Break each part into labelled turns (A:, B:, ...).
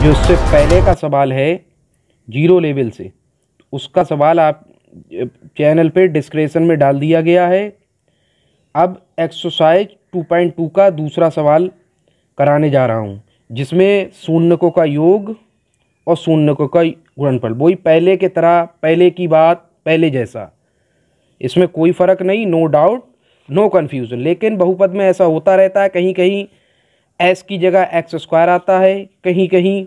A: जो इससे पहले का सवाल है जीरो लेवल से, उसका सवाल आप चैनल पे डिस्क्रिप्शन में डाल दिया गया है। अब एक्सरसाइज 2.2 का दूसरा सवाल कराने जा रहा हूँ, जिसमें शून्यकों का योग और शून्यकों का गुणनफल, वही पहले की तरह, पहले की बात पहले जैसा, इसमें कोई फ़र्क नहीं, नो डाउट, नो कन्फ्यूज़न। लेकिन बहुपद में ऐसा होता रहता है, कहीं कहीं एस की जगह एक्स स्क्वायर आता है, कहीं कहीं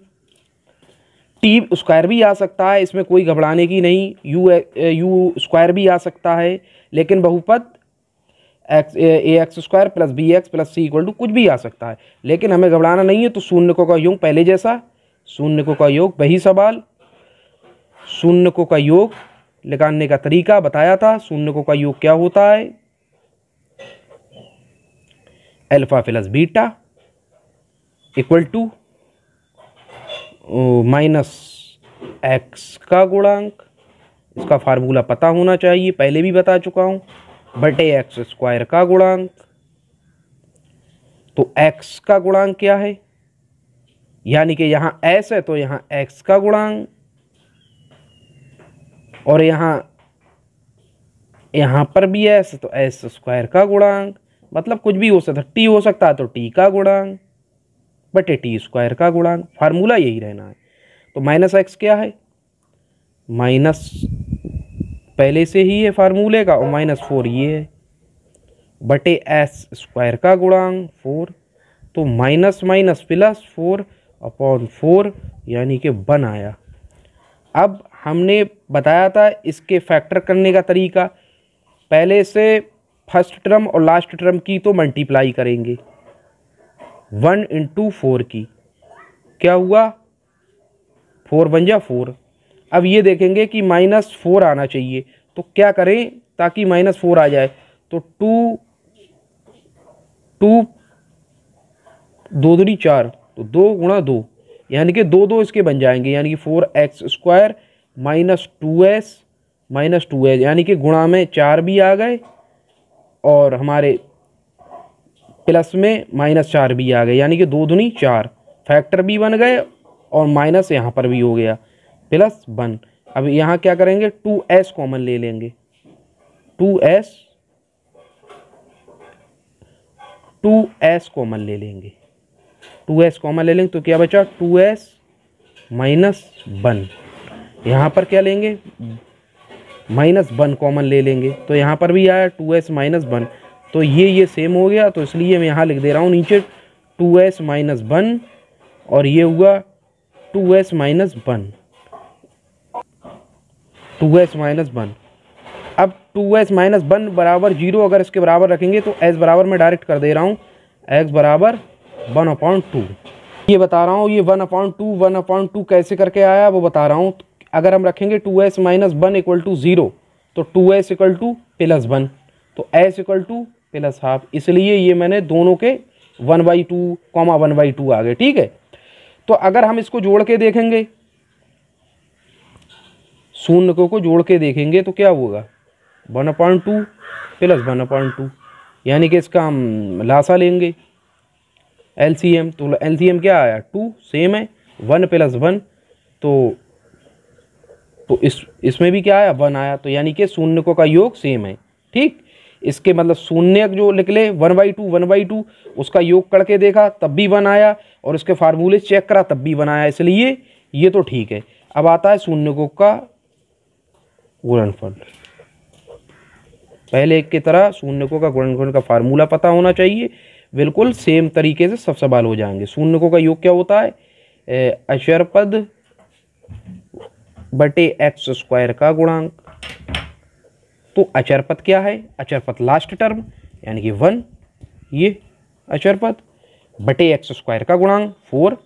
A: टी स्क्वायर भी आ सकता है, इसमें कोई घबराने की नहीं, यू स्क्वायर भी आ सकता है। लेकिन बहुपद X A X square plus B X plus C equal to कुछ भी आ सकता है, लेकिन हमें घबराना नहीं है। तो शून्यकों का योग पहले जैसा, शून्यकों का योग वही सवाल, शून्यकों का योग निकालने का तरीका बताया था। शून्यकों का योग क्या होता है, alpha plus beta equal to minus X का गुणांक, इसका फार्मूला पता होना चाहिए, पहले भी बता चुका हूं, बटे एक्स स्क्वायर का गुणांक। तो एक्स का गुणांक क्या है, यानी कि यहां एस है तो यहां एक्स का गुणांक, और यहां पर भी एस तो एस स्क्वायर का गुणांक, मतलब कुछ भी हो सकता, टी हो सकता है तो टी का गुणांक बटे टी स्क्वायर का गुणांक, फार्मूला यही रहना है। तो माइनस एक्स क्या है, माइनस पहले से ही है फार्मूले का, और -4 ये है, बटे एस स्क्वायर का गुणांक 4, तो माइनस माइनस प्लस 4/4 यानी कि 1 आया। अब हमने बताया था इसके फैक्टर करने का तरीका, पहले से फर्स्ट टर्म और लास्ट टर्म की तो मल्टीप्लाई करेंगे, 1 × 4 की, क्या हुआ 4 बन जा 4। अब ये देखेंगे कि -4 आना चाहिए, तो क्या करें ताकि -4 आ जाए, तो 2 2 दूनी 4, तो 2 × 2 यानी कि 2 2 इसके बन जाएंगे, यानी कि 4x स्क्वायर -2s यानी कि गुणा में 4 भी आ गए और हमारे प्लस में -4 भी आ गए, यानी कि 2 दूनी 4, फैक्टर भी बन गए और माइनस यहाँ पर भी हो गया +1। अब यहाँ क्या करेंगे, 2s कॉमन ले लेंगे, 2s कॉमन ले लेंगे, 2s कॉमन ले लेंगे तो क्या बचा 2s - 1। यहाँ पर क्या लेंगे, -1 कॉमन ले लेंगे, तो यहाँ पर भी आया 2s - 1, तो ये सेम हो गया, तो इसलिए मैं यहाँ लिख दे रहा हूँ नीचे 2s - 1 और ये हुआ 2s - 1, 2s - 1। अब 2s - 1 बराबर 0 अगर इसके बराबर रखेंगे तो s बराबर मैं डायरेक्ट कर दे रहा हूँ, x बराबर 1/2। ये बता रहा हूँ, ये 1/2 कैसे करके आया वो बता रहा हूँ। अगर हम रखेंगे 2s - 1 = 0 तो 2s = +1, तो s = +½ इसलिए ये मैंने दोनों के 1/2, 1/2 आ गए, ठीक है। तो अगर हम इसको जोड़ के देखेंगे, शून्यकों को जोड़ के देखेंगे तो क्या होगा 1/2 + 1/2, यानी कि इसका हम लासा लेंगे LCM, तो LCM क्या आया 2, सेम है 1 + 1, तो इसमें भी क्या आया 1 आया, तो यानी कि शून्यकों का योग सेम है, ठीक। इसके मतलब शून्य जो निकले 1/2 उसका योग करके देखा तब भी 1 आया, और इसके फार्मूले चेक करा तब भी 1 आया, इसलिए ये तो ठीक है। अब आता है शून्यकों का गुणनफल, पहले एक की तरह शून्यकों का गुणनफल का फार्मूला पता होना चाहिए, बिल्कुल सेम तरीके से सब सवाल हो जाएंगे। शून्यकों का योग क्या होता है, अचर पद बटे एक्स स्क्वायर का गुणांक, तो अचर पद क्या है, अचर पद लास्ट टर्म यानी कि 1, ये अचर पद बटे एक्स स्क्वायर का गुणांक 4,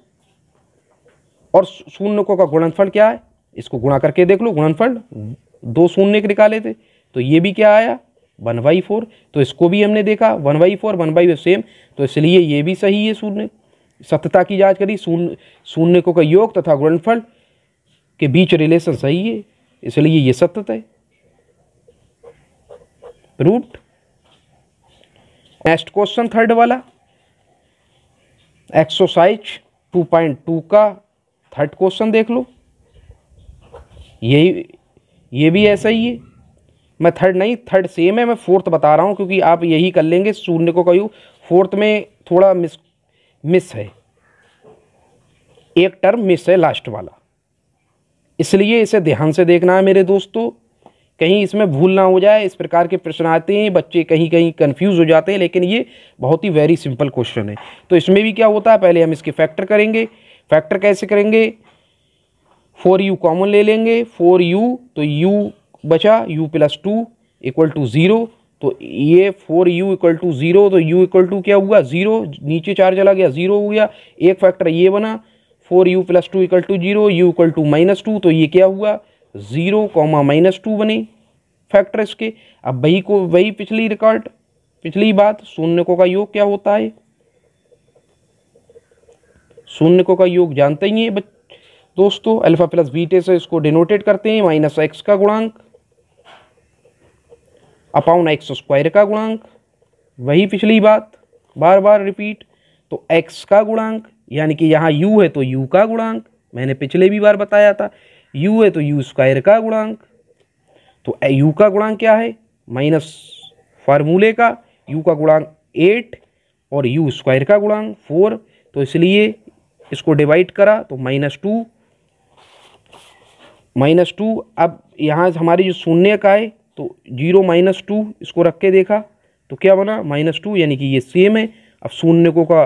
A: और शून्यकों का गुणनफल क्या है, इसको गुणा करके देख लो, गुणनफल 2 शून्य के निकाले थे, तो ये भी क्या आया 1/4, तो इसको भी हमने देखा 1/4 1/4 सेम, तो इसलिए ये भी सही है। शून्य सत्यता की जांच करी, शून्यकों का योग तथा गुणनफल के बीच रिलेशन सही है, इसलिए ये सत्य है, प्रूव्ड। नेक्स्ट क्वेश्चन थर्ड वाला, एक्सरसाइज 2.2 का थर्ड क्वेश्चन देख लो, ये भी ऐसा ही है। मैं थर्ड नहीं, थर्ड सेम है, मैं फोर्थ बता रहा हूँ क्योंकि आप यही कर लेंगे शून्य को का योग। फोर्थ में थोड़ा मिस है, एक टर्म मिस है लास्ट वाला, इसलिए इसे ध्यान से देखना है मेरे दोस्तों, कहीं इसमें भूल ना हो जाए। इस प्रकार के प्रश्न आते हैं, बच्चे कहीं कहीं कंफ्यूज हो जाते हैं, लेकिन ये बहुत ही वेरी सिंपल क्वेश्चन है। तो इसमें भी क्या होता है, पहले हम इसके फैक्टर करेंगे। फैक्टर कैसे करेंगे, 4u कॉमन ले लेंगे, 4u तो u बचा, u + 2 = 0, तो ये 4u = 0, तो u = क्या हुआ 0, नीचे 4 चला गया 0 हो गया। एक फैक्टर ये बना 4u + 2 = 0, u = -2, तो ये क्या हुआ 0, -2 बने फैक्टर इसके। अब वही पिछली बात, शून्यकों का योग क्या होता है, शून्यकों का योग जानते ही हैं दोस्तों, अल्फा प्लस बीटा से इसको डिनोटेट करते हैं, -x का गुणांक अपॉन x² का गुणांक, वही पिछली बात बार बार रिपीट। तो x का गुणांक यानी कि यहाँ u है तो u का गुणांक, मैंने पिछले भी बार बताया था, u है तो u² का गुणांक, तो u का गुणांक क्या है, माइनस फार्मूले का, u का गुणांक 8 और u² का गुणांक 4, तो इसलिए इसको डिवाइड करा तो -2। अब यहाँ हमारी जो शून्य का है तो 0 - 2 इसको रख के देखा तो क्या बना -2, यानी कि ये सेम है। अब शून्यकों का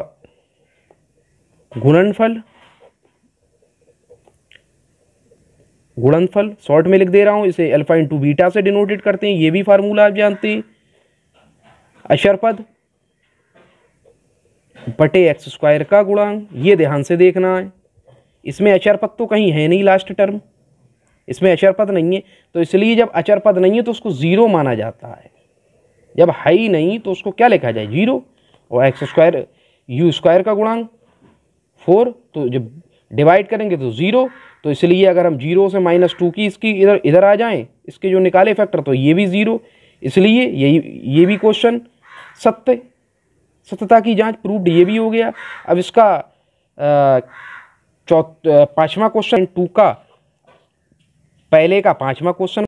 A: गुणनफल शॉर्ट में लिख दे रहा हूँ, इसे अल्फा × बीटा से डिनोटेट करते हैं, ये भी फार्मूला आप जानते हैं। अचरपद बटे x² का गुणांक, ये ध्यान से देखना है, इसमें अचरपद तो कहीं है नहीं, लास्ट टर्म इसमें अचरपद नहीं है, तो इसलिए जब अचरपद नहीं है तो उसको 0 माना जाता है, जब है ही नहीं तो उसको क्या लिखा जाए 0, और x² u² का गुणांक 4, तो जब डिवाइड करेंगे तो 0, तो इसलिए अगर हम 0 से -2 की इसकी इधर आ जाएं, इसके जो निकाले फैक्टर, तो ये भी 0, इसलिए ये भी क्वेश्चन सत्यता की जांच प्रूव्ड, ये भी हो गया। अब इसका पांचवा क्वेश्चन 2 का पहले का पांचवा क्वेश्चन